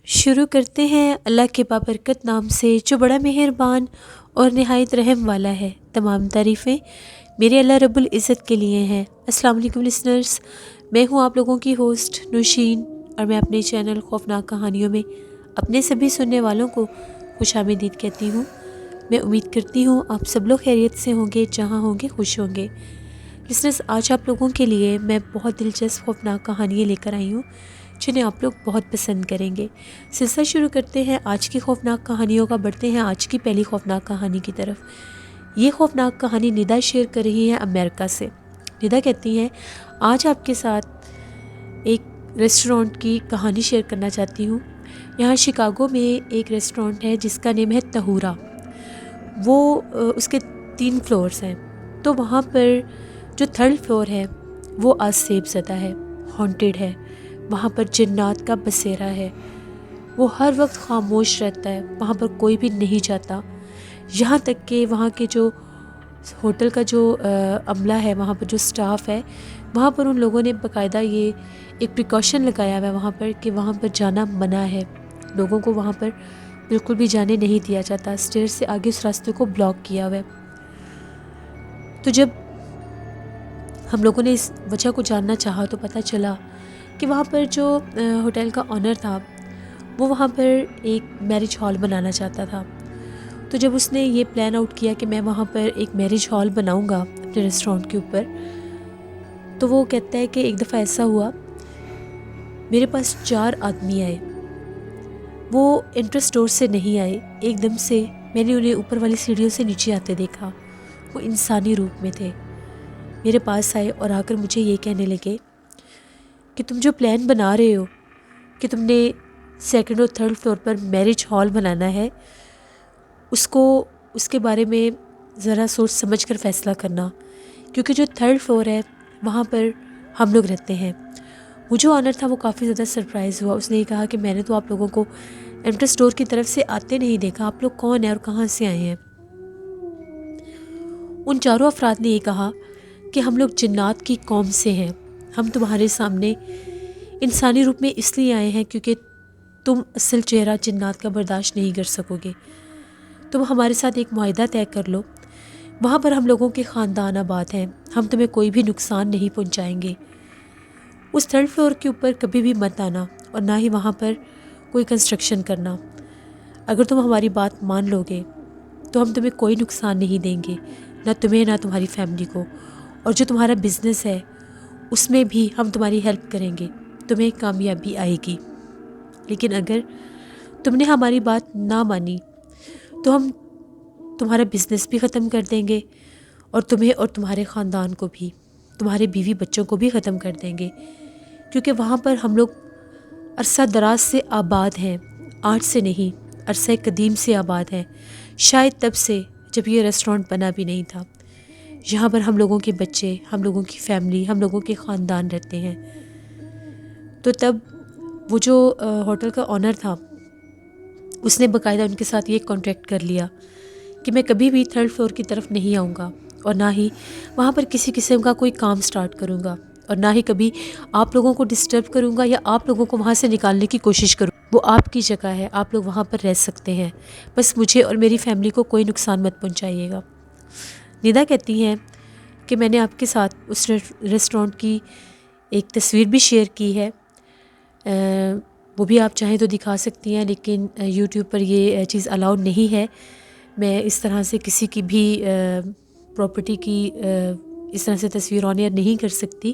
شروع کرتے ہیں اللہ کے بابرکت نام سے جو بڑا مہربان اور نہایت رحم والا ہے۔ تمام تعریفیں میرے اللہ رب العزت کے لیے ہیں۔ السلام علیکم لسنرز، میں ہوں آپ لوگوں کی ہوسٹ نوشین، اور میں اپنے چینل خوفناک کہانیوں میں اپنے سبھی سننے والوں کو خوش آمدید کہتی ہوں۔ میں امید کرتی ہوں آپ سب لوگ خیریت سے ہوں گے، جہاں ہوں گے خوش ہوں گے۔ لسنرز، آج آپ لوگوں کے لیے میں بہت دلچسپ خوفناک کہانیاں لے کر آئی ہوں جنہیں آپ لوگ بہت پسند کریں گے۔ سلسلہ شروع کرتے ہیں آج کی خوفناک کہانیوں کا، بڑھتے ہیں آج کی پہلی خوفناک کہانی کی طرف۔ یہ خوفناک کہانی ندا شیئر کر رہی ہے امریکہ سے۔ ندا کہتی ہیں، آج آپ کے ساتھ ایک ریسٹورانٹ کی کہانی شیئر کرنا چاہتی ہوں۔ یہاں شکاگو میں ایک ریسٹورانٹ ہے جس کا نیم ہے تہورا۔ وہ اس کے 3 فلورز ہیں، تو وہاں پر جو 3rd فلور ہے وہ آسیب زدہ ہے، ہانٹیڈ ہے۔ وہاں پر جنات کا بسیرا ہے، وہ ہر وقت خاموش رہتا ہے، وہاں پر کوئی بھی نہیں جاتا، یہاں تک کہ وہاں کے جو ہوٹل کا جو عملہ ہے، وہاں پر جو سٹاف ہے، وہاں پر ان لوگوں نے باقاعدہ یہ ایک پریکاشن لگایا ہوا ہے وہاں پر کہ وہاں پر جانا منع ہے، لوگوں کو وہاں پر بالکل بھی جانے نہیں دیا جاتا، اسٹیئر سے آگے اس راستے کو بلاک کیا ہوا ہے۔ تو جب ہم لوگوں نے اس وجہ کو جاننا چاہا تو پتہ چلا کہ وہاں پر جو ہوٹل کا آنر تھا وہ وہاں پر ایک میرج ہال بنانا چاہتا تھا۔ تو جب اس نے یہ پلان آؤٹ کیا کہ میں وہاں پر ایک میرج ہال بناؤں گا اپنے ریسٹورانٹ کے اوپر، تو وہ کہتا ہے کہ ایک دفعہ ایسا ہوا، میرے پاس 4 آدمی آئے، وہ انٹرس ڈور سے نہیں آئے، ایک دم سے میں نے انہیں اوپر والی سیڑھیوں سے نیچے آتے دیکھا۔ وہ انسانی روپ میں تھے، میرے پاس آئے اور آ کر مجھے یہ کہنے لگے کہ تم جو پلان بنا رہے ہو کہ تم نے 2nd اور 3rd فلور پر میرج ہال بنانا ہے، اس کے بارے میں ذرا سوچ سمجھ کر فیصلہ کرنا، کیونکہ جو 3rd فلور ہے وہاں پر ہم لوگ رہتے ہیں۔ وہ جو آنر تھا وہ کافی زیادہ سرپرائز ہوا، اس نے یہ کہا کہ میں نے تو آپ لوگوں کو انٹرس ڈور کی طرف سے آتے نہیں دیکھا، آپ لوگ کون ہیں اور کہاں سے آئے ہیں؟ ان 4 افراد نے یہ کہا کہ ہم لوگ جنات کی قوم سے ہیں، ہم تمہارے سامنے انسانی روپ میں اس لیے آئے ہیں کیونکہ تم اصل چہرہ جنات کا برداشت نہیں کر سکو گے۔ تم ہمارے ساتھ ایک معاہدہ طے کر لو، وہاں پر ہم لوگوں کے خاندان آباد ہیں، ہم تمہیں کوئی بھی نقصان نہیں پہنچائیں گے۔ اس 3rd فلور کے اوپر کبھی بھی مت آنا اور نہ ہی وہاں پر کوئی کنسٹرکشن کرنا۔ اگر تم ہماری بات مان لو گے تو ہم تمہیں کوئی نقصان نہیں دیں گے، نہ تمہیں نہ تمہاری فیملی کو، اور جو تمہارا بزنس ہے اس میں بھی ہم تمہاری ہیلپ کریں گے، تمہیں کامیابی آئے گی۔ لیکن اگر تم نے ہماری بات نہ مانی تو ہم تمہارا بزنس بھی ختم کر دیں گے، اور تمہیں اور تمہارے خاندان کو بھی، تمہارے بیوی بچوں کو بھی ختم کر دیں گے، کیونکہ وہاں پر ہم لوگ عرصہ دراز سے آباد ہیں، آج سے نہیں، عرصہ قدیم سے آباد ہیں، شاید تب سے جب یہ ریسٹورانٹ بنا بھی نہیں تھا۔ یہاں پر ہم لوگوں کے بچے، ہم لوگوں کی فیملی، ہم لوگوں کے خاندان رہتے ہیں۔ تو تب وہ جو ہوٹل کا آنر تھا اس نے باقاعدہ ان کے ساتھ یہ کانٹریکٹ کر لیا کہ میں کبھی بھی 3rd فلور کی طرف نہیں آؤں گا، اور نہ ہی وہاں پر کسی قسم کا کوئی کام سٹارٹ کروں گا، اور نہ ہی کبھی آپ لوگوں کو ڈسٹرب کروں گا یا آپ لوگوں کو وہاں سے نکالنے کی کوشش کروں۔ وہ آپ کی جگہ ہے، آپ لوگ وہاں پر رہ سکتے ہیں، بس مجھے اور میری فیملی کو کوئی نقصان مت پہنچائیے گا۔ ندا کہتی ہیں کہ میں نے آپ کے ساتھ اس ریسٹورانٹ کی ایک تصویر بھی شیئر کی ہے، وہ بھی آپ چاہیں تو دکھا سکتی ہیں، لیکن یوٹیوب پر یہ چیز الاؤڈ نہیں ہے، میں اس طرح سے کسی کی بھی پراپرٹی کی اس طرح سے تصویر آن ایئر نہیں کر سکتی۔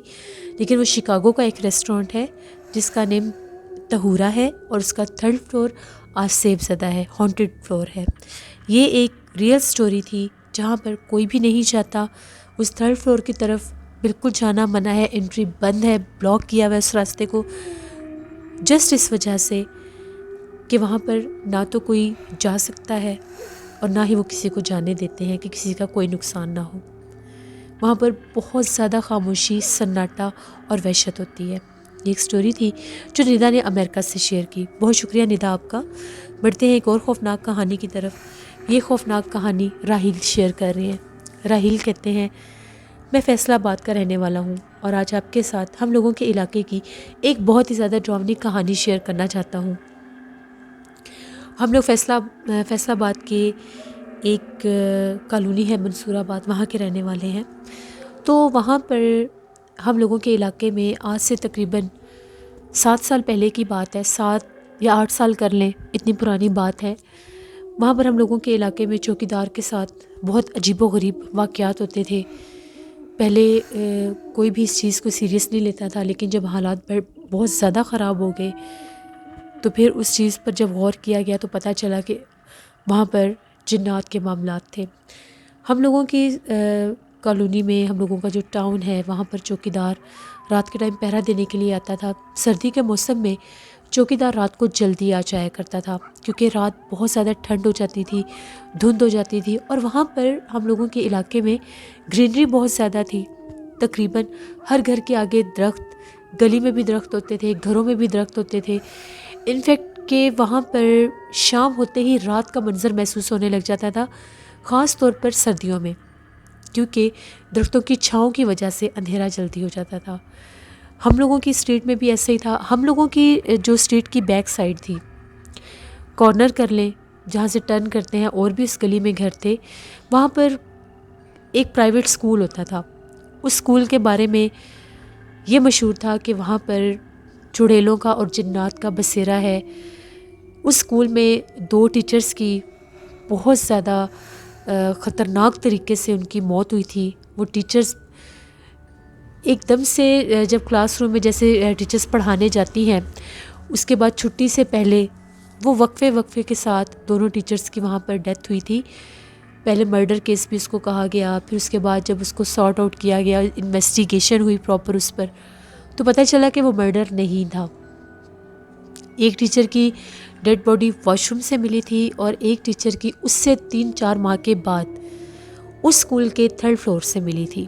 لیکن وہ شکاگو کا ایک ریسٹورانٹ ہے جس کا نیم تہورا ہے، اور اس کا 3rd فلور آسیب زدہ ہے، ہانٹیڈ فلور ہے۔ یہ ایک ریئل سٹوری تھی جہاں پر کوئی بھی نہیں جاتا، اس 3rd فلور کی طرف بالکل جانا منع ہے، انٹری بند ہے، بلاک کیا ہوا ہے اس راستے کو۔ جسٹ اس وجہ سے کہ وہاں پر نہ تو کوئی جا سکتا ہے اور نہ ہی وہ کسی کو جانے دیتے ہیں کہ کسی کا کوئی نقصان نہ ہو۔ وہاں پر بہت زیادہ خاموشی، سناٹا اور وحشت ہوتی ہے۔ یہ ایک سٹوری تھی جو ندا نے امریکہ سے شیئر کی۔ بہت شکریہ ندا آپ کا۔ بڑھتے ہیں ایک اور خوفناک کہانی کی طرف۔ یہ خوفناک کہانی راہیل شیئر کر رہے ہیں۔ راہیل کہتے ہیں، میں فیصل آباد کا رہنے والا ہوں اور آج آپ کے ساتھ ہم لوگوں کے علاقے کی ایک بہت ہی زیادہ ڈراؤنی کہانی شیئر کرنا چاہتا ہوں۔ ہم لوگ فیصل آباد کے ایک کالونی ہے منصور آباد، وہاں کے رہنے والے ہیں۔ تو وہاں پر ہم لوگوں کے علاقے میں آج سے تقریباً 7 سال پہلے کی بات ہے، 7 یا 8 سال کر لیں، اتنی پرانی بات ہے۔ وہاں پر ہم لوگوں کے علاقے میں چوکیدار کے ساتھ بہت عجیب و غریب واقعات ہوتے تھے۔ پہلے کوئی بھی اس چیز کو سیریس نہیں لیتا تھا، لیکن جب حالات بہت زیادہ خراب ہو گئے تو پھر اس چیز پر جب غور کیا گیا تو پتہ چلا کہ وہاں پر جنات کے معاملات تھے۔ ہم لوگوں کی کالونی میں، ہم لوگوں کا جو ٹاؤن ہے، وہاں پر چوکیدار رات کے ٹائم پہرا دینے کے لیے آتا تھا۔ سردی کے موسم میں چوکیدار رات کو جلدی آ جایا کرتا تھا کیونکہ رات بہت زیادہ ٹھنڈ ہو جاتی تھی، دھند ہو جاتی تھی، اور وہاں پر ہم لوگوں کے علاقے میں گرینری بہت زیادہ تھی۔ تقریباً ہر گھر کے آگے درخت، گلی میں بھی درخت ہوتے تھے، گھروں میں بھی درخت ہوتے تھے۔ انفیکٹ کہ وہاں پر شام ہوتے ہی رات کا منظر محسوس ہونے لگ جاتا تھا، خاص طور پر سردیوں میں، کیونکہ درختوں کی چھاؤں کی وجہ سے اندھیرا جلدی ہو جاتا تھا۔ ہم لوگوں کی اسٹریٹ میں بھی ایسا ہی تھا۔ ہم لوگوں کی جو اسٹریٹ کی بیک سائڈ تھی، کارنر کر لیں جہاں سے ٹرن کرتے ہیں، اور بھی اس گلی میں گھر تھے، وہاں پر ایک پرائیویٹ اسکول ہوتا تھا۔ اس اسکول کے بارے میں یہ مشہور تھا کہ وہاں پر چڑیلوں کا اور جنات کا بسیرا ہے۔ اس اسکول میں 2 ٹیچرز کی بہت زیادہ خطرناک طریقے سے ان کی موت ہوئی تھی۔ وہ ٹیچرز ایک دم سے جب کلاس روم میں جیسے ٹیچرز پڑھانے جاتی ہیں، اس کے بعد چھٹی سے پہلے وہ وقفے کے ساتھ دونوں ٹیچرز کی وہاں پر ڈیتھ ہوئی تھی۔ پہلے مرڈر کیس بھی اس کو کہا گیا، پھر اس کے بعد جب اس کو سارٹ آؤٹ کیا گیا، انویسٹیگیشن ہوئی پراپر اس پر، تو پتہ چلا کہ وہ مرڈر نہیں تھا۔ ایک ٹیچر کی ڈیڈ باڈی واش روم سے ملی تھی اور ایک ٹیچر کی اس سے 3-4 ماہ کے بعد اس اسکول کے 3rd فلور سے ملی تھی۔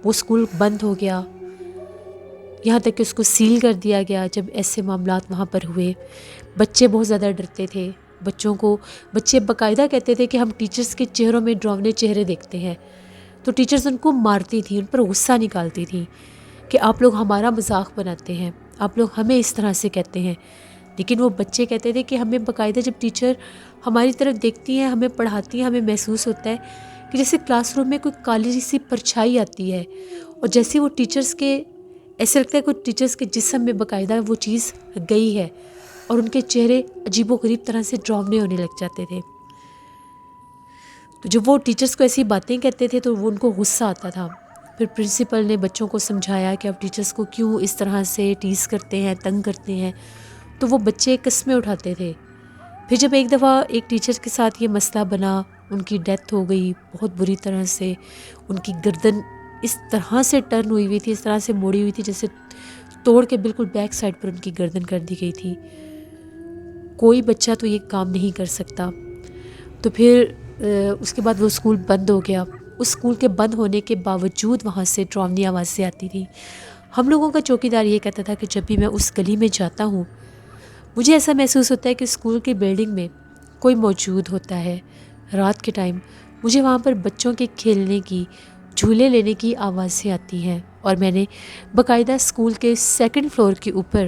وہ اسکول بند ہو گیا، یہاں تک کہ اس کو سیل کر دیا گیا جب ایسے معاملات وہاں پر ہوئے۔ بچے بہت زیادہ ڈرتے تھے۔ بچے باقاعدہ کہتے تھے کہ ہم ٹیچرز کے چہروں میں ڈراؤنے چہرے دیکھتے ہیں، تو ٹیچرز ان کو مارتی تھیں، ان پر غصہ نکالتی تھیں کہ آپ لوگ ہمارا مذاق بناتے ہیں، آپ لوگ ہمیں اس طرح سے کہتے ہیں۔ لیکن وہ بچے کہتے تھے کہ ہمیں باقاعدہ جب ٹیچر ہماری طرف دیکھتی ہیں، ہمیں پڑھاتی ہیں، ہمیں محسوس ہوتا ہے کہ جیسے کلاس روم میں کوئی کالی سی پرچھائی آتی ہے، اور جیسے وہ ٹیچرز کے ایسے لگتا ہے کوئی ٹیچرز کے جسم میں باقاعدہ وہ چیز گئی ہے، اور ان کے چہرے عجیب و غریب طرح سے ڈراؤنے ہونے لگ جاتے تھے۔ تو جب وہ ٹیچرز کو ایسی باتیں کہتے تھے تو وہ ان کو غصہ آتا تھا۔ پھر پرنسپل نے بچوں کو سمجھایا کہ آپ ٹیچرز کو کیوں اس طرح سے ٹیز کرتے ہیں، تنگ کرتے ہیں، تو وہ بچے قسمیں اٹھاتے تھے۔ پھر جب ایک دفعہ ایک ٹیچر کے ساتھ یہ مسئلہ بنا، ان کی ڈیتھ ہو گئی بہت بری طرح سے، ان کی گردن اس طرح سے ٹرن ہوئی تھی، اس طرح سے موڑی ہوئی تھی جیسے توڑ کے بالکل بیک سائڈ پر ان کی گردن کر دی گئی تھی۔ کوئی بچہ تو یہ کام نہیں کر سکتا۔ تو پھر اس کے بعد وہ اسکول بند ہو گیا۔ اس اسکول کے بند ہونے کے باوجود وہاں سے ڈراؤنی آوازیں آتی تھیں۔ ہم لوگوں کا چوکیدار یہ کہتا تھا کہ جب بھی میں اس گلی میں جاتا ہوں، مجھے ایسا محسوس ہوتا ہے کہ اسکول کی بلڈنگ میں کوئی موجود ہوتا ہے۔ رات کے ٹائم مجھے وہاں پر بچوں کے کھیلنے کی، جھولے لینے کی آوازیں آتی ہیں، اور میں نے باقاعدہ اسکول کے 2nd فلور کے اوپر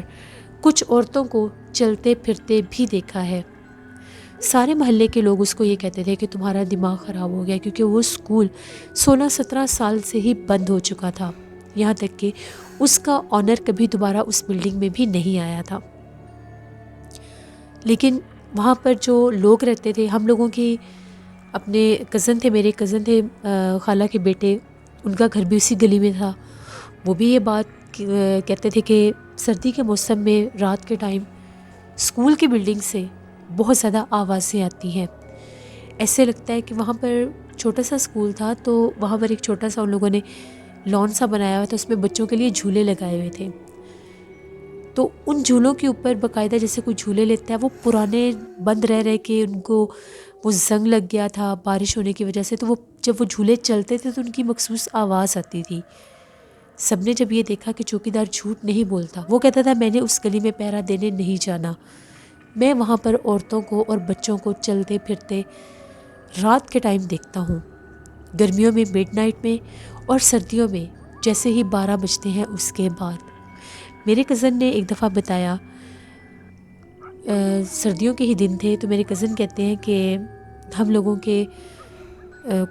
کچھ عورتوں کو چلتے پھرتے بھی دیکھا ہے۔ سارے محلے کے لوگ اس کو یہ کہتے تھے کہ تمہارا دماغ خراب ہو گیا، کیونکہ وہ اسکول 16-17 سال سے ہی بند ہو چکا تھا، یہاں تک کہ اس کا آنر کبھی دوبارہ اس بلڈنگ میں بھی نہیں آیا تھا۔ لیکن وہاں پر جو لوگ رہتے تھے، ہم لوگوں کی اپنے میرے کزن تھے، خالہ کے بیٹے، ان کا گھر بھی اسی گلی میں تھا، وہ بھی یہ بات کہتے تھے کہ سردی کے موسم میں رات کے ٹائم اسکول کی بلڈنگ سے بہت زیادہ آوازیں آتی ہیں۔ ایسے لگتا ہے کہ وہاں پر چھوٹا سا اسکول تھا، تو وہاں پر ایک چھوٹا سا ان لوگوں نے لان سا بنایا ہوا تھا، اس میں بچوں کے لیے جھولے لگائے ہوئے تھے۔ تو ان جھولوں کے اوپر باقاعدہ جیسے کوئی جھولے لیتا ہے، وہ پرانے بند رہ کے ان کو وہ زنگ لگ گیا تھا بارش ہونے کی وجہ سے، تو وہ جب وہ جھولے چلتے تھے تو ان کی مخصوص آواز آتی تھی۔ سب نے جب یہ دیکھا کہ چوکیدار جھوٹ نہیں بولتا، وہ کہتا تھا میں نے اس گلی میں پہرا دینے نہیں جانا، میں وہاں پر عورتوں کو اور بچوں کو چلتے پھرتے رات کے ٹائم دیکھتا ہوں، گرمیوں میں مڈ نائٹ میں، اور سردیوں میں جیسے ہی 12 بجتے ہیں اس کے بعد۔ میرے کزن نے ایک دفعہ بتایا، سردیوں کے ہی دن تھے، تو میرے کزن کہتے ہیں کہ ہم لوگوں کے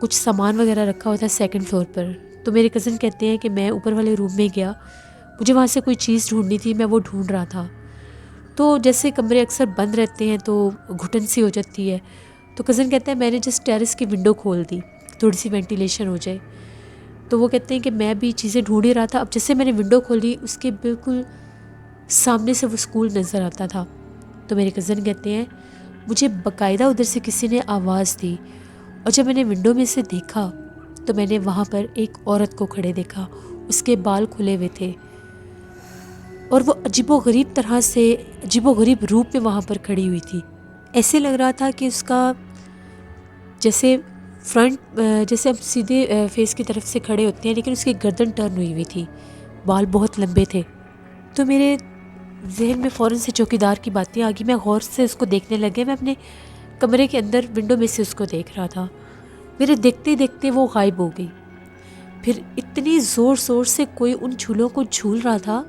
کچھ سامان وغیرہ رکھا ہوا تھا سیکنڈ فلور پر، تو میرے کزن کہتے ہیں کہ میں اوپر والے روم میں گیا، مجھے وہاں سے کوئی چیز ڈھونڈنی تھی، میں وہ ڈھونڈ رہا تھا، تو جیسے کمرے اکثر بند رہتے ہیں تو گھٹن سی ہو جاتی ہے، تو کزن کہتا ہے میں نے جس ٹیرس کی ونڈو کھول دی تھوڑی سی وینٹیلیشن ہو جائے، تو وہ کہتے ہیں کہ میں بھی چیزیں ڈھونڈ ہی رہا تھا، اب جیسے میں نے ونڈو کھولی اس کے بالکل سامنے سے وہ اسکول نظر آتا تھا، تو میرے کزن کہتے ہیں مجھے باقاعدہ ادھر سے کسی نے آواز دی، اور جب میں نے ونڈو میں سے دیکھا تو میں نے وہاں پر ایک عورت کو کھڑے دیکھا، اس کے بال کھلے ہوئے تھے اور وہ عجیب و غریب طرح سے عجیب و غریب روپ میں وہاں پر کھڑی ہوئی تھی، ایسے لگ رہا تھا کہ اس کا جیسے فرنٹ جیسے ہم سیدھے فیس کی طرف سے کھڑے ہوتے ہیں لیکن اس کی گردن ٹرن ہوئی ہوئی تھی، بال بہت لمبے تھے، تو میرے ذہن میں فوراً سے چوکیدار کی باتیں آ گئی، میں غور سے اس کو دیکھنے لگے، میں اپنے کمرے کے اندر ونڈو میں سے اس کو دیکھ رہا تھا، میرے دیکھتے دیکھتے وہ غائب ہو گئی، پھر اتنی زور زور سے کوئی ان جھولوں کو جھول رہا تھا،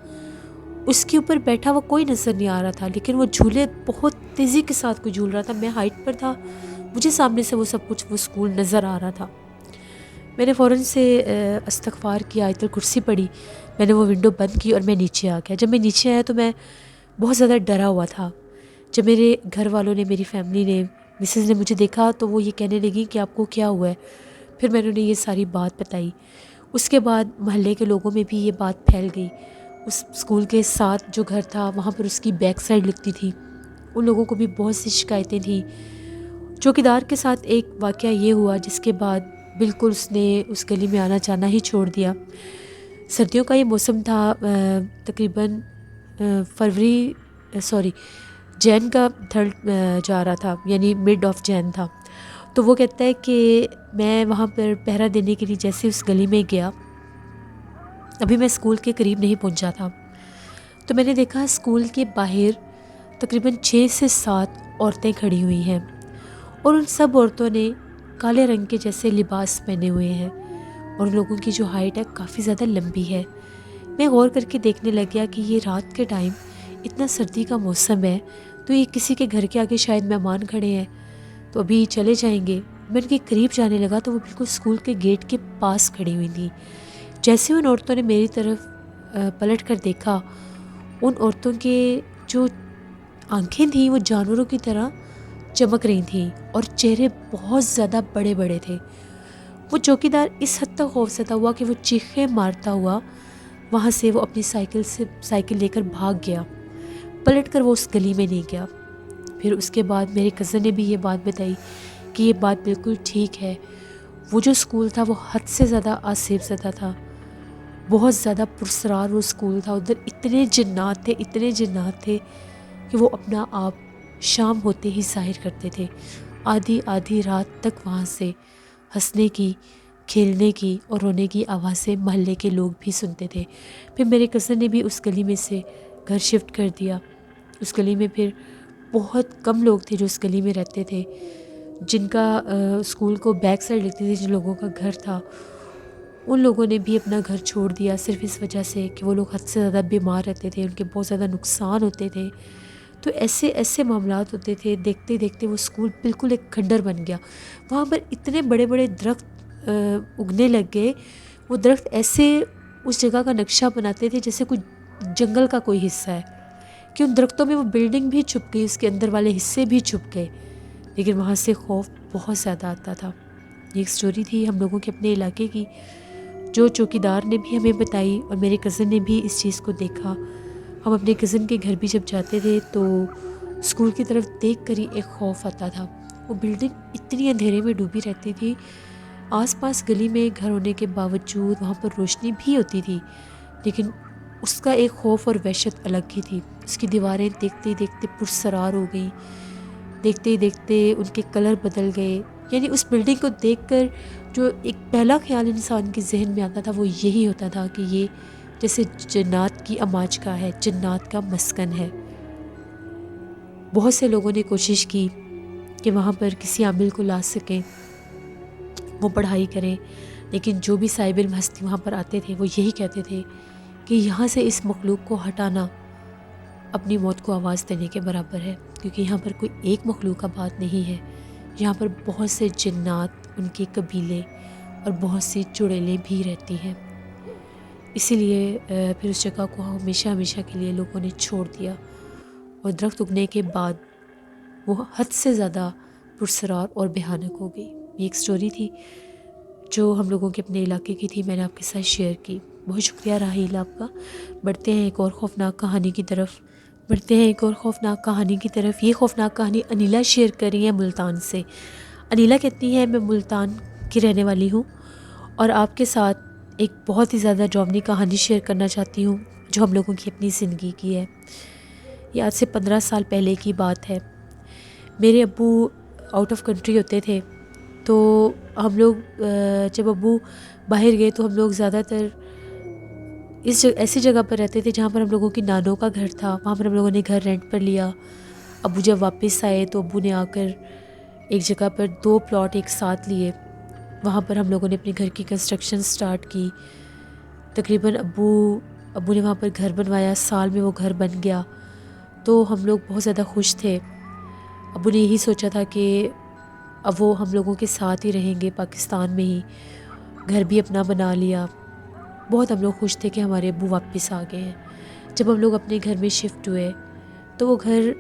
اس کے اوپر بیٹھا ہوا کوئی نظر نہیں آ رہا تھا، لیکن وہ جھولے بہت تیزی کے ساتھ کوئی جھول رہا تھا، میں ہائٹ پر تھا، مجھے سامنے سے وہ سب کچھ وہ اسکول نظر آ رہا تھا، میں نے فوراً سے استغفار کی آیت الکرسی پڑھی، میں نے وہ ونڈو بند کی اور میں نیچے آ گیا، جب میں نیچے آیا تو میں بہت زیادہ ڈرا ہوا تھا، جب میرے گھر والوں نے میری فیملی نے مسز نے مجھے دیکھا تو وہ یہ کہنے لگی کہ آپ کو کیا ہوا ہے، پھر میں نے انہیں یہ ساری بات بتائی، اس کے بعد محلے کے لوگوں میں بھی یہ بات پھیل گئی، اس اسکول کے ساتھ جو گھر تھا وہاں پر اس کی بیک سائڈ لگتی تھی، ان لوگوں کو بھی بہت سی شکایتیں تھیں، چوکیدار کے ساتھ ایک واقعہ یہ ہوا جس کے بعد بالکل اس نے اس گلی میں آنا جانا ہی چھوڑ دیا، سردیوں کا یہ موسم تھا، تقریباً جین کا تھرڈ جا رہا تھا، یعنی مڈ آف جین تھا، تو وہ کہتا ہے کہ میں وہاں پر پہرا دینے کے لیے جیسے اس گلی میں گیا، ابھی میں اسکول کے قریب نہیں پہنچا تھا، تو میں نے دیکھا اسکول کے باہر تقریباً 6 سے 7 عورتیں کھڑی ہوئی ہیں، اور ان سب عورتوں نے کالے رنگ کے جیسے لباس پہنے ہوئے ہیں، اور ان لوگوں کی جو ہائٹ ہے کافی زیادہ لمبی ہے، میں غور کر کے دیکھنے لگ گیا کہ یہ رات کے ٹائم اتنا سردی کا موسم ہے، تو یہ کسی کے گھر کے آگے شاید مہمان کھڑے ہیں تو ابھی چلے جائیں گے، میں ان کے قریب جانے لگا تو وہ بالکل اسکول کے گیٹ کے پاس کھڑی ہوئی تھی، جیسے ان عورتوں نے میری طرف پلٹ کر دیکھا، ان عورتوں کے جو آنکھیں تھیں وہ جانوروں کی طرح چمک رہی تھیں اور چہرے بہت زیادہ بڑے بڑے تھے، وہ چوکیدار اس حد تک خوفزدہ ہوا کہ وہ چیخیں مارتا ہوا وہاں سے وہ اپنی سائیکل لے کر بھاگ گیا، پلٹ کر وہ اس گلی میں نہیں گیا، پھر اس کے بعد میرے کزن نے بھی یہ بات بتائی کہ یہ بات بالکل ٹھیک ہے، وہ جو اسکول تھا وہ حد سے زیادہ آسیب زدہ تھا، بہت زیادہ پرسرار وہ اسکول تھا، ادھر اتنے جنات تھے کہ وہ اپنا آپ شام ہوتے ہی ظاہر کرتے تھے، آدھی رات تک وہاں سے ہنسنے کی، کھیلنے کی اور رونے کی آوازیں محلے کے لوگ بھی سنتے تھے، پھر میرے کزن نے بھی اس گلی میں سے گھر شفٹ کر دیا، اس گلی میں پھر بہت کم لوگ تھے جو اس گلی میں رہتے تھے، جن کا اسکول کو بیک سائڈ لگتی تھی، جن لوگوں کا گھر تھا ان لوگوں نے بھی اپنا گھر چھوڑ دیا، صرف اس وجہ سے کہ وہ لوگ حد سے زیادہ بیمار رہتے تھے، ان کے بہت زیادہ نقصان ہوتے تھے، تو ایسے معاملات ہوتے تھے، دیکھتے دیکھتے وہ اسکول بالکل ایک کھنڈر بن گیا، وہاں پر اتنے بڑے بڑے درخت اگنے لگ گئے، وہ درخت ایسے اس جگہ کا نقشہ بناتے تھے جیسے کوئی جنگل کا کوئی حصہ ہے، کہ ان درختوں میں وہ بلڈنگ بھی چھپ گئی، اس کے اندر والے حصے بھی چھپ گئے، لیکن وہاں سے خوف بہت زیادہ آتا تھا، یہ ایک سٹوری تھی ہم لوگوں کے اپنے علاقے کی، جو چوکیدار نے بھی ہمیں بتائی اور میرے کزن نے بھی اس چیز کو دیکھا، ہم اپنے کزن کے گھر بھی جب جاتے تھے تو اسکول کی طرف دیکھ کر ہی ایک خوف آتا تھا، وہ بلڈنگ اتنی اندھیرے میں ڈوبی رہتی تھی، آس پاس گلی میں گھر ہونے کے باوجود وہاں پر روشنی بھی ہوتی تھی، لیکن اس کا ایک خوف اور وحشت الگ ہی تھی. اس کی دیواریں دیکھتے ہی دیکھتے پرسرار ہو گئیں، دیکھتے ہی دیکھتے ان کے کلر بدل گئے. یعنی اس بلڈنگ کو دیکھ کر جو ایک پہلا خیال انسان کے ذہن میں آتا تھا وہ یہی ہوتا تھا کہ یہ جیسے جنات کی اماج کا ہے، جنات کا مسکن ہے. بہت سے لوگوں نے کوشش کی کہ وہاں پر کسی عامل کو لا سکیں، وہ پڑھائی کریں، لیکن جو بھی صاحب علم ہستی وہاں پر آتے تھے وہ یہی کہتے تھے کہ یہاں سے اس مخلوق کو ہٹانا اپنی موت کو آواز دینے کے برابر ہے، کیونکہ یہاں پر کوئی ایک مخلوق کا بات نہیں ہے، یہاں پر بہت سے جنات، ان کے قبیلے اور بہت سی چڑیلیں بھی رہتی ہیں. اسی لیے پھر اس جگہ کو ہمیشہ ہمیشہ کے لیے لوگوں نے چھوڑ دیا، اور درخت اگنے کے بعد وہ حد سے زیادہ پرسرار اور بھیانک ہو گئی. یہ ایک سٹوری تھی جو ہم لوگوں کے اپنے علاقے کی تھی، میں نے آپ کے ساتھ شیئر کی. بہت شکریہ راحیل آپ کا. بڑھتے ہیں ایک اور خوفناک کہانی کی طرف. یہ خوفناک کہانی انیلا شیئر کر رہی ہیں ملتان سے. انیلا کہتی ہے میں ملتان کی رہنے والی ہوں اور آپ کے ساتھ ایک بہت ہی زیادہ ڈراؤنی کہانی شیئر کرنا چاہتی ہوں جو ہم لوگوں کی اپنی زندگی کی ہے. یہ آج سے 15 سال پہلے کی بات ہے. میرے ابو آؤٹ آف کنٹری ہوتے تھے، تو ہم لوگ جب ابو باہر گئے تو ہم لوگ زیادہ تر ایسی جگہ پر رہتے تھے جہاں پر ہم لوگوں کی نانوں کا گھر تھا. وہاں پر ہم لوگوں نے گھر رینٹ پر لیا. ابو جب واپس آئے تو ابو نے آ کر ایک جگہ پر 2 پلاٹ ایک ساتھ لیے. وہاں پر ہم لوگوں نے اپنے گھر کی کنسٹرکشن سٹارٹ کی. تقریباً ابو نے وہاں پر گھر بنوایا. سال میں وہ گھر بن گیا تو ہم لوگ بہت زیادہ خوش تھے. ابو نے یہی سوچا تھا کہ اب وہ ہم لوگوں کے ساتھ ہی رہیں گے پاکستان میں ہی. گھر بھی اپنا بنا لیا. بہت ہم لوگ خوش تھے کہ ہمارے ابو واپس آ گئے ہیں. جب ہم لوگ اپنے گھر میں شفٹ ہوئے تو وہ گھر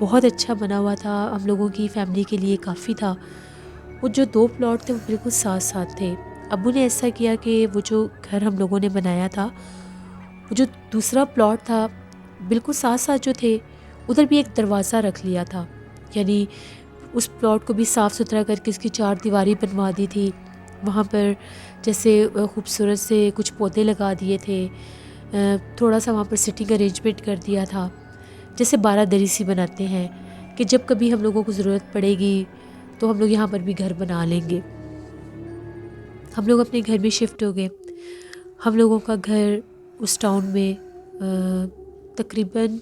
بہت اچھا بنا ہوا تھا، ہم لوگوں کی فیملی کے لیے کافی تھا. وہ جو 2 پلاٹ تھے وہ بالکل ساتھ ساتھ تھے. ابو نے ایسا کیا کہ وہ جو گھر ہم لوگوں نے بنایا تھا، وہ جو دوسرا پلاٹ تھا بالکل ساتھ ساتھ جو تھے ادھر بھی ایک دروازہ رکھ لیا تھا. یعنی اس پلاٹ کو بھی صاف ستھرا کر کے اس کی 4 دیواری بنوا دی تھی. وہاں پر جیسے خوبصورت سے کچھ پودے لگا دیے تھے، تھوڑا سا وہاں پر سٹنگ ارینجمنٹ کر دیا تھا، جیسے 12 دری سی بناتے ہیں کہ جب کبھی ہم لوگوں کو ضرورت پڑے گی تو ہم لوگ یہاں پر بھی گھر بنا لیں گے. ہم لوگ اپنے گھر میں شفٹ ہو گئے. ہم لوگوں کا گھر اس ٹاؤن میں تقریباً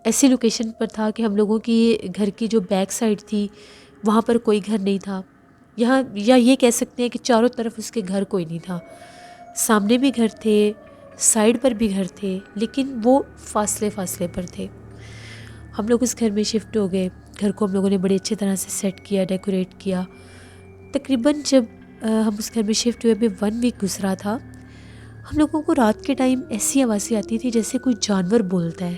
ایسی لوکیشن پر تھا کہ ہم لوگوں کی گھر کی جو بیک سائڈ تھی وہاں پر کوئی گھر نہیں تھا. یہاں یا یہ کہہ سکتے ہیں کہ چاروں طرف اس کے گھر کوئی نہیں تھا. سامنے بھی گھر تھے، سائڈ پر بھی گھر تھے، لیکن وہ فاصلے پر تھے. ہم لوگ اس گھر میں شفٹ ہو گئے. گھر کو ہم لوگوں نے بڑی اچھی طرح سے سیٹ کیا، ڈیکوریٹ کیا. تقریباً جب ہم اس گھر میں شفٹ ہوئے ابھی 1 ویک گزرا تھا، ہم لوگوں کو رات کے ٹائم ایسی آوازیں آتی تھی جیسے کوئی جانور بولتا ہے.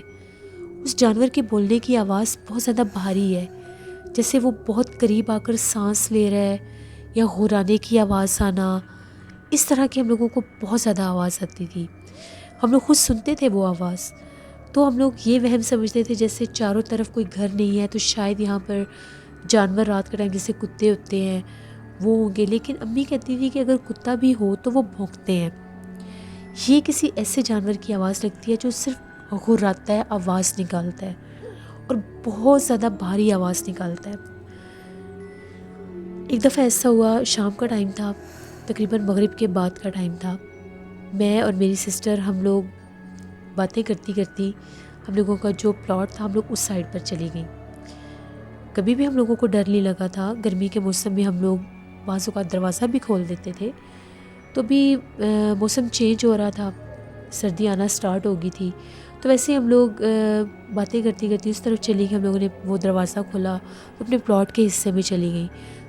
اس جانور کے بولنے کی آواز بہت زیادہ بھاری ہے، جیسے وہ بہت قریب آ کر سانس لے رہا ہے یا غرانے کی آواز آنا. اس طرح کی ہم لوگوں کو بہت زیادہ آواز آتی تھی. ہم لوگ خود سنتے تھے وہ آواز، تو ہم لوگ یہ وہم سمجھتے تھے جیسے چاروں طرف کوئی گھر نہیں ہے تو شاید یہاں پر جانور رات کے ٹائم جیسے کتے ہوتے ہیں وہ ہوں گے. لیکن امی کہتی تھی کہ اگر کتا بھی ہو تو وہ بھونکتے ہیں. یہ کسی ایسے جانور کی آواز لگتی ہے جو صرف غراتا ہے، آواز نکالتا ہے اور بہت زیادہ بھاری آواز نکالتا ہے. ایک دفعہ ایسا ہوا، شام کا ٹائم تھا، تقریباً مغرب کے بعد کا ٹائم تھا. میں اور میری سسٹر ہم لوگ باتیں کرتی کرتی ہم لوگوں کا جو پلاٹ تھا ہم لوگ اس سائڈ پر چلی گئیں. کبھی بھی ہم لوگوں کو ڈر نہیں لگا تھا. گرمی کے موسم میں ہم لوگ بعض اوقات دروازہ بھی کھول دیتے تھے. تو بھی موسم چینج ہو رہا تھا، سردی آنا سٹارٹ ہو گئی تھی، تو ویسے ہم لوگ باتیں کرتی کرتی اس طرف چلی گئی. ہم لوگوں نے وہ دروازہ کھولا، اپنے پلاٹ کے حصے میں چلی گئی.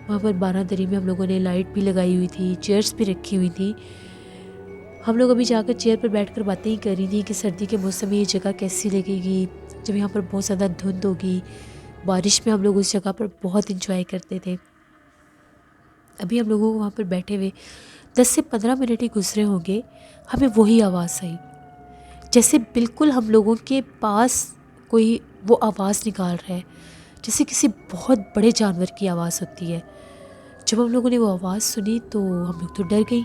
وہاں پر 12 دری میں ہم لوگوں نے لائٹ بھی لگائی ہوئی تھی، چیئرز بھی رکھی ہوئی تھی. ہم لوگ ابھی جا کر چیئر پر بیٹھ کر باتیں ہی کر رہی تھیں کہ سردی کے موسم میں یہ جگہ کیسی لگے گی جب یہاں پر بہت زیادہ دھند ہوگی. بارش میں ہم لوگ اس جگہ پر بہت انجوائے کرتے تھے. ابھی ہم لوگوں کو وہاں پر بیٹھے ہوئے 10 سے 15 منٹ ہی گزرے ہوں گے، ہمیں وہی آواز آئی جیسے بالکل ہم لوگوں کے پاس کوئی وہ آواز نکال رہا ہے، جیسے کسی بہت بڑے جانور کی آواز ہوتی ہے. جب ہم لوگوں نے وہ آواز سنی تو ہم لوگ تو ڈر گئی.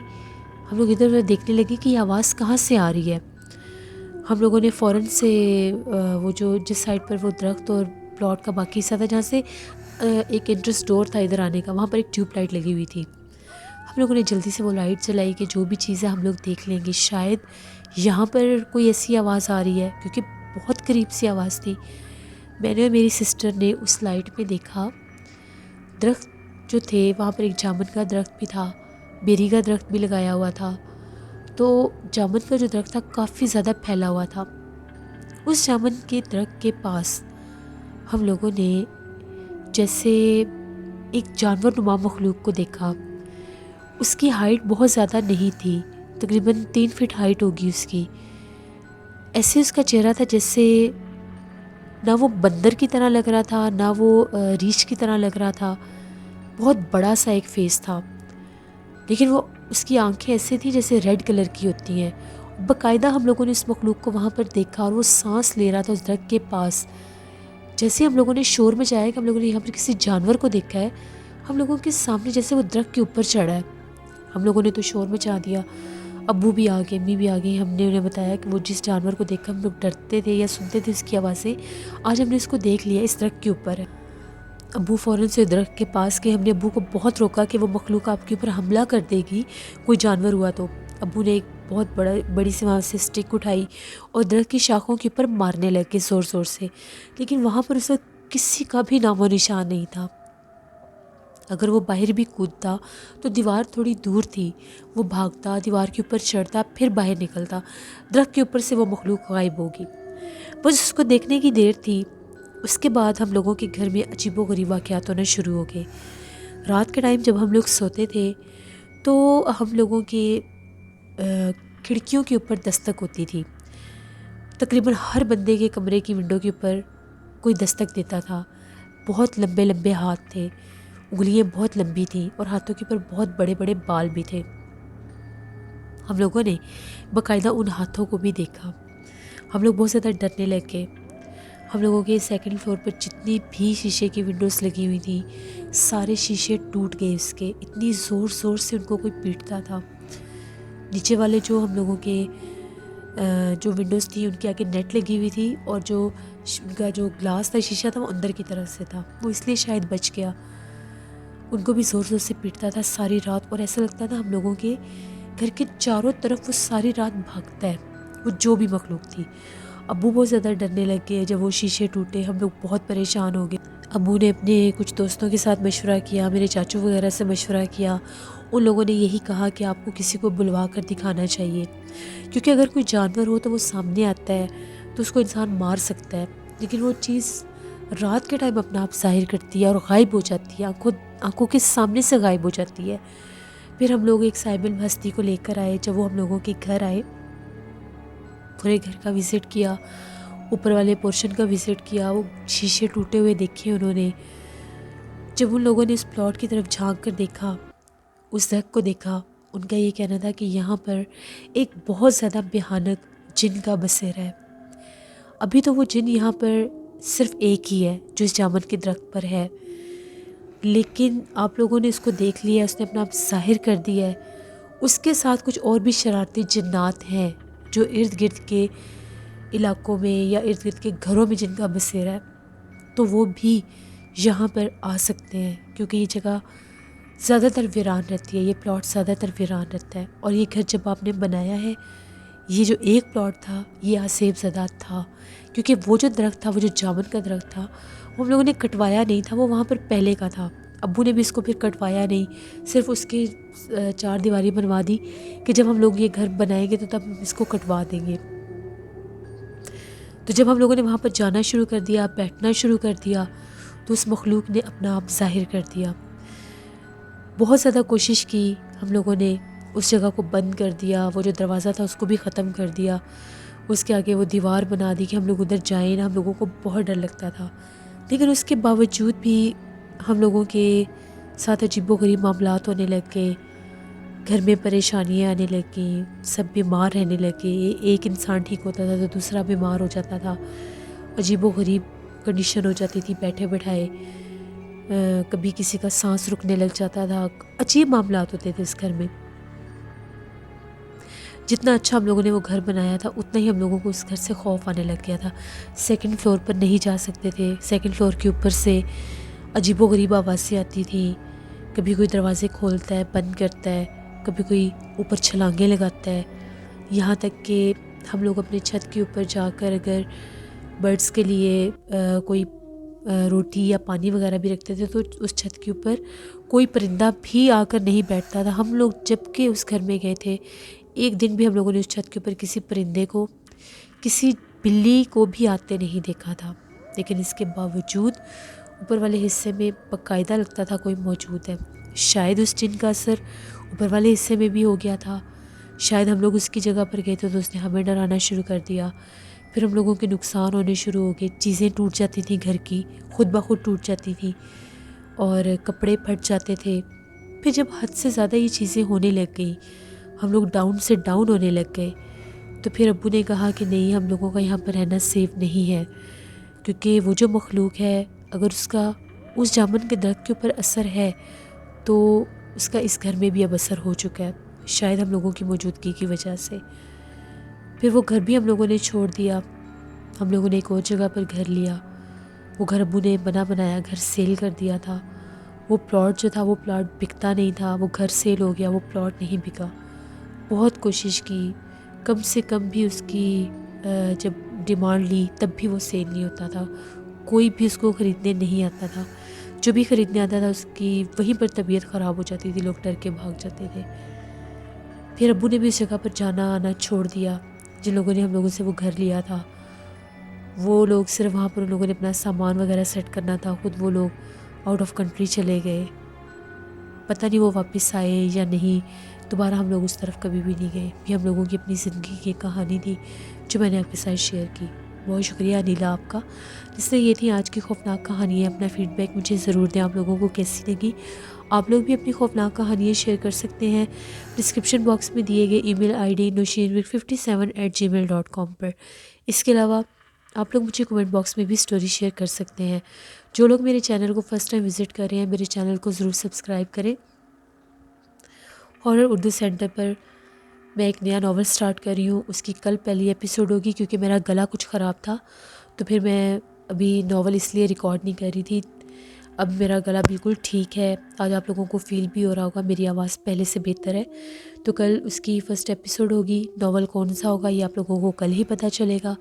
ہم لوگ ادھر ادھر دیکھنے لگے کہ یہ آواز کہاں سے آ رہی ہے. ہم لوگوں نے فوراً سے وہ جو جس سائڈ پر وہ درخت اور پلاٹ کا باقی حصہ تھا، جہاں سے ایک انٹرس ڈور تھا ادھر آنے کا، وہاں پر ایک ٹیوب لائٹ لگی ہوئی تھی. ہم لوگوں نے جلدی سے وہ لائٹ جلائی کہ جو بھی چیزیں ہم لوگ دیکھ لیں گے، شاید یہاں پر کوئی ایسی آواز آ رہی ہے، کیونکہ بہت قریب سی آواز تھی. میں نے اور میری سسٹر نے اس لائٹ میں دیکھا درخت جو تھے، وہاں پر ایک جامن کا درخت بھی تھا، بیری کا درخت بھی لگایا ہوا تھا. تو جامن کا جو درخت تھا کافی زیادہ پھیلا ہوا تھا. اس جامن کے درخت کے پاس ہم لوگوں نے جیسے ایک جانور نما مخلوق کو دیکھا. اس کی ہائٹ بہت زیادہ نہیں تھی، تقریباً 3 فٹ ہائٹ ہوگی اس کی. ایسے اس کا چہرہ تھا جیسے نہ وہ بندر کی طرح لگ رہا تھا، نہ وہ ریچھ کی طرح لگ رہا تھا. بہت بڑا سا ایک فیس تھا، لیکن وہ اس کی آنکھیں ایسے تھیں جیسے ریڈ کلر کی ہوتی ہیں. باقاعدہ ہم لوگوں نے اس مخلوق کو وہاں پر دیکھا اور وہ سانس لے رہا تھا اس درخت کے پاس. جیسے ہم لوگوں نے شور مچایا کہ ہم لوگوں نے یہاں پر کسی جانور کو دیکھا ہے، ہم لوگوں کے سامنے جیسے وہ درخت کے اوپر چڑھا ہے. ہم لوگوں نے تو شور مچا دیا. ابو بھی آ گئے، امی بھی آ گئی. ہم نے انہیں بتایا کہ وہ جس جانور کو دیکھ کر ہم لوگ ڈرتے تھے یا سنتے تھے اس کی آوازیں، آج ہم نے اس کو دیکھ لیا، اس درخت کے اوپر ہے. ابو فوراً سے درخت کے پاس گئے. ہم نے ابو کو بہت روکا کہ وہ مخلوق آپ کے اوپر حملہ کر دے گی کوئی جانور ہوا تو. ابو نے ایک بہت بڑی سی وہاں سے اسٹک اٹھائی اور درخت کی شاخوں کے اوپر مارنے لگے زور زور سے. لیکن وہاں پر اس وقت کسی کا بھی نام و نشان نہیں تھا. اگر وہ باہر بھی کودتا تو دیوار تھوڑی دور تھی، وہ بھاگتا، دیوار کے اوپر چڑھتا، پھر باہر نکلتا، درخت کے اوپر سے وہ مخلوق غائب ہوگی. بس اس کو دیکھنے کی دیر تھی. اس کے بعد ہم لوگوں کے گھر میں عجیب و غریب واقعات ہونا شروع ہو گئے. رات کے ٹائم جب ہم لوگ سوتے تھے تو ہم لوگوں کے کھڑکیوں کے اوپر دستک ہوتی تھی. تقریباً ہر بندے کے کمرے کی ونڈو کے اوپر کوئی دستک دیتا تھا. بہت لمبے لمبے ہاتھ تھے، انگلیاں بہت لمبی تھیں اور ہاتھوں کے اوپر بہت بڑے بڑے بال بھی تھے. ہم لوگوں نے باقاعدہ ان ہاتھوں کو بھی دیکھا. ہم لوگ بہت زیادہ ڈرنے لگ گئے. ہم لوگوں کے سیکنڈ فلور پر جتنی بھی شیشے کی ونڈوز لگی ہوئی تھیں، سارے شیشے ٹوٹ گئے اس کے. اتنی زور زور سے ان کو کوئی پیٹتا تھا. نیچے والے جو ہم لوگوں کے جو ونڈوز تھی ان کے آگے نیٹ لگی ہوئی تھی، اور جو ان کا جو گلاس تھا، شیشہ تھا، وہ اندر کی طرف سے تھا. وہ اس لیے شاید بچ گیا. ان کو بھی زور زور سے پیٹتا تھا ساری رات، اور ایسا لگتا تھا ہم لوگوں کے گھر کے چاروں طرف وہ ساری رات بھاگتا ہے، وہ جو بھی مخلوق تھی. ابو بہت زیادہ ڈرنے لگ گئے جب وہ شیشے ٹوٹے. ہم لوگ بہت پریشان ہو گئے. ابو نے اپنے کچھ دوستوں کے ساتھ مشورہ کیا، میرے چاچو وغیرہ سے مشورہ کیا. ان لوگوں نے یہی کہا کہ آپ کو کسی کو بلوا کر دکھانا چاہیے، کیونکہ اگر کوئی جانور ہو تو وہ سامنے آتا ہے تو اس کو انسان مار سکتا ہے، لیکن وہ چیز رات کے ٹائم اپنا آپ ظاہر کرتی ہے اور غائب ہو جاتی ہے، آنکھوں کے سامنے سے غائب ہو جاتی ہے. پھر ہم لوگ ایک صاحب علم ہستی کو لے کر آئے. جب وہ ہم لوگوں کے گھر آئے، پورے گھر کا وزٹ کیا، اوپر والے پورشن کا وزٹ کیا، وہ شیشے ٹوٹے ہوئے دیکھے انہوں نے. جب ان لوگوں نے اس پلاٹ کی طرف جھانک کر دیکھا، اس درخت کو دیکھا، ان کا یہ کہنا تھا کہ یہاں پر ایک بہت زیادہ بھیانک جن کا بسیرا ہے. ابھی تو وہ جن یہاں پر صرف ایک ہی ہے جو اس جامن کے درخت پر ہے، لیکن آپ لوگوں نے اس کو دیکھ لیا، اس نے اپنا آپ ظاہر کر دیا ہے. اس کے ساتھ کچھ اور بھی شرارتی جنات ہیں جو ارد گرد کے علاقوں میں یا ارد گرد کے گھروں میں جن کا بسیرا ہے، تو وہ بھی یہاں پر آ سکتے ہیں، کیونکہ یہ جگہ زیادہ تر ویران رہتی ہے، یہ پلاٹ زیادہ تر ویران رہتا ہے. اور یہ گھر جب آپ نے بنایا ہے، یہ جو ایک پلاٹ تھا یہ آسیب زدہ تھا، کیونکہ وہ جو درخت تھا، وہ جو جامن کا درخت تھا، وہ ہم لوگوں نے کٹوایا نہیں تھا، وہ وہاں پر پہلے کا تھا. ابو نے بھی اس کو پھر کٹوایا نہیں، صرف اس کی 4 دیواری بنوا دی کہ جب ہم لوگ یہ گھر بنائیں گے تو تب ہم اس کو کٹوا دیں گے. تو جب ہم لوگوں نے وہاں پر جانا شروع کر دیا، بیٹھنا شروع کر دیا، تو اس مخلوق نے اپنا آپ ظاہر کر دیا. بہت زیادہ کوشش کی ہم لوگوں نے، اس جگہ کو بند کر دیا، وہ جو دروازہ تھا اس کو بھی ختم کر دیا، اس کے آگے وہ دیوار بنا دی کہ ہم لوگ ادھر جائیں نا. ہم لوگوں کو بہت ڈر لگتا تھا، لیکن اس کے باوجود بھی ہم لوگوں کے ساتھ عجیب و غریب معاملات ہونے لگ گئے. گھر میں پریشانیاں آنے لگیں، سب بیمار رہنے لگے. ایک انسان ٹھیک ہوتا تھا تو دوسرا بیمار ہو جاتا تھا. عجیب و غریب کنڈیشن ہو جاتی تھی بیٹھے بٹھائے. کبھی کسی کا سانس رکنے لگ جاتا تھا. عجیب معاملات ہوتے تھے اس گھر میں. جتنا اچھا ہم لوگوں نے وہ گھر بنایا تھا اتنا ہی ہم لوگوں کو اس گھر سے خوف آنے لگ گیا تھا. سیکنڈ فلور پر نہیں جا سکتے تھے. سیکنڈ فلور کے اوپر سے عجیب و غریب آوازیں آتی تھیں. کبھی کوئی دروازے کھولتا ہے بند کرتا ہے, کبھی کوئی اوپر چھلانگیں لگاتا ہے. یہاں تک کہ ہم لوگ اپنے چھت کے اوپر جا کر اگر برڈس کے لیے کوئی روٹی یا پانی وغیرہ بھی رکھتے تھے تو اس چھت کے اوپر کوئی پرندہ بھی آ کر نہیں بیٹھتا تھا. ہم لوگ جب کہ اس گھر میں گئے تھے ایک دن بھی ہم لوگوں نے اس چھت کے اوپر کسی پرندے کو, کسی بلی کو بھی آتے نہیں دیکھا تھا. لیکن اس کے باوجود اوپر والے حصے میں باقاعدہ لگتا تھا کوئی موجود ہے. شاید اس جن کا اثر اوپر والے حصے میں بھی ہو گیا تھا. شاید ہم لوگ اس کی جگہ پر گئے تھے تو اس نے ہمیں ڈرانا شروع کر دیا. پھر ہم لوگوں کے نقصان ہونے شروع ہو گئے. چیزیں ٹوٹ جاتی تھیں گھر کی, خود بخود ٹوٹ جاتی تھیں, اور کپڑے پھٹ جاتے تھے. پھر جب حد سے زیادہ یہ چیزیں ہونے لگ گئیں, ہم لوگ ڈاؤن سے ڈاؤن ہونے لگ گئے, تو پھر ابو نے کہا کہ نہیں, ہم لوگوں کا یہاں پر رہنا سیف نہیں ہے, کیونکہ وہ جو مخلوق ہے اگر اس کا اس جامن کے درخت کے اوپر اثر ہے تو اس کا اس گھر میں بھی اب اثر ہو چکا ہے, شاید ہم لوگوں کی موجودگی کی وجہ سے. پھر وہ گھر بھی ہم لوگوں نے چھوڑ دیا. ہم لوگوں نے ایک اور جگہ پر گھر لیا. وہ گھر ابو نے بنا بنایا گھر سیل کر دیا تھا. وہ پلاٹ جو تھا وہ پلاٹ بکتا نہیں تھا, وہ گھر سیل ہو گیا, وہ پلاٹ نہیں بکا. بہت کوشش کی, کم سے کم بھی اس کی جب ڈیمانڈ لی تب بھی وہ سیل نہیں ہوتا تھا. کوئی بھی اس کو خریدنے نہیں آتا تھا. جو بھی خریدنے آتا تھا اس کی وہیں پر طبیعت خراب ہو جاتی تھی, لوگ ڈر کے بھاگ جاتے تھے. پھر ابو نے بھی اس جگہ پر جانا آنا چھوڑ دیا. جن لوگوں نے ہم لوگوں سے وہ گھر لیا تھا وہ لوگ صرف وہاں پر ان لوگوں نے اپنا سامان وغیرہ سیٹ کرنا تھا, خود وہ لوگ آؤٹ آف کنٹری چلے گئے. پتہ نہیں وہ واپس آئے یا نہیں, دوبارہ ہم لوگ اس طرف کبھی بھی نہیں گئے. یہ ہم لوگوں کی اپنی زندگی کی کہانی تھی جو میں نے آپ کے ساتھ شیئر کی. بہت شکریہ انیلا آپ کا. جس سے یہ تھی آج کی خوفناک کہانی ہے. اپنا فیڈ بیک مجھے ضرور دیں, آپ لوگوں کو کیسی لگی. آپ لوگ بھی اپنی خوفناک کہانیاں شیئر کر سکتے ہیں ڈسکرپشن باکس میں دیے گئے ای میل آئی ڈی nushinwik57@gmail.com پر. اس کے علاوہ آپ لوگ مجھے کمنٹ باکس میں بھی سٹوری شیئر کر سکتے ہیں. جو لوگ میرے چینل کو فرسٹ ٹائم وزٹ کر رہے ہیں میرے چینل کو ضرور سبسکرائب کریں. ہارر اردو سینٹر پر میں ایک نیا ناول سٹارٹ کر رہی ہوں. اس کی کل پہلی ایپیسوڈ ہوگی کیونکہ میرا گلا کچھ خراب تھا, تو پھر میں ابھی ناول اس لیے ریکارڈ نہیں کر رہی تھی. اب میرا گلا بالکل ٹھیک ہے. آج آپ لوگوں کو فیل بھی ہو رہا ہوگا میری آواز پہلے سے بہتر ہے. تو کل اس کی فرسٹ ایپیسوڈ ہوگی. ناول کون سا ہوگا یہ آپ لوگوں کو کل ہی پتہ چلے گا.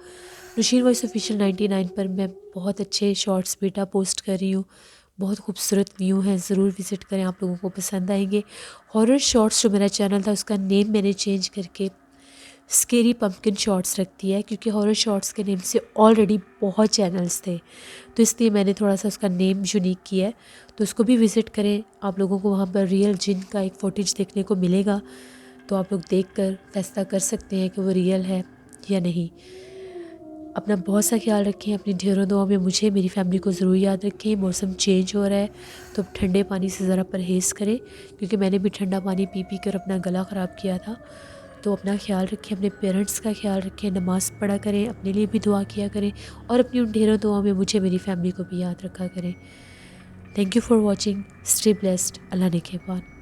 نشین وائس آفیشیل 99 پر میں بہت اچھے شارٹس بیٹا پوسٹ کر رہی ہوں. بہت خوبصورت ویو ہیں, ضرور وزٹ کریں, آپ لوگوں کو پسند آئیں گے. ہارر شارٹس جو میرا چینل تھا اس کا نیم میں نے چینج کر کے اسکیری پمپکن شارٹس رکھ دیا ہے, کیونکہ ہارر شارٹس کے نیم سے آلریڈی بہت چینلز تھے, تو اس لیے میں نے تھوڑا سا اس کا نیم یونیک کیا ہے. تو اس کو بھی وزٹ کریں. آپ لوگوں کو وہاں پر ریئل جن کا ایک فوٹیج دیکھنے کو ملے گا, تو آپ لوگ دیکھ کر فیصلہ کر سکتے ہیں کہ وہ ریئل ہے یا نہیں. اپنا بہت سا خیال رکھیں. اپنی ڈھیروں دعاؤں میں مجھے میری فیملی کو ضرور یاد رکھیں. موسم چینج ہو رہا ہے تو اب ٹھنڈے پانی سے ذرا پرہیز کریں, کیونکہ میں نے بھی ٹھنڈا پانی پی پی کر اپنا گلا خراب کیا تھا. تو اپنا خیال رکھیں, اپنے پیرنٹس کا خیال رکھیں, نماز پڑھا کریں, اپنے لیے بھی دعا کیا کریں, اور اپنی ان ڈھیروں دعاؤں میں مجھے میری فیملی کو بھی یاد رکھا کریں. Thank you for watching. Stay blessed. اللہ نگہبان.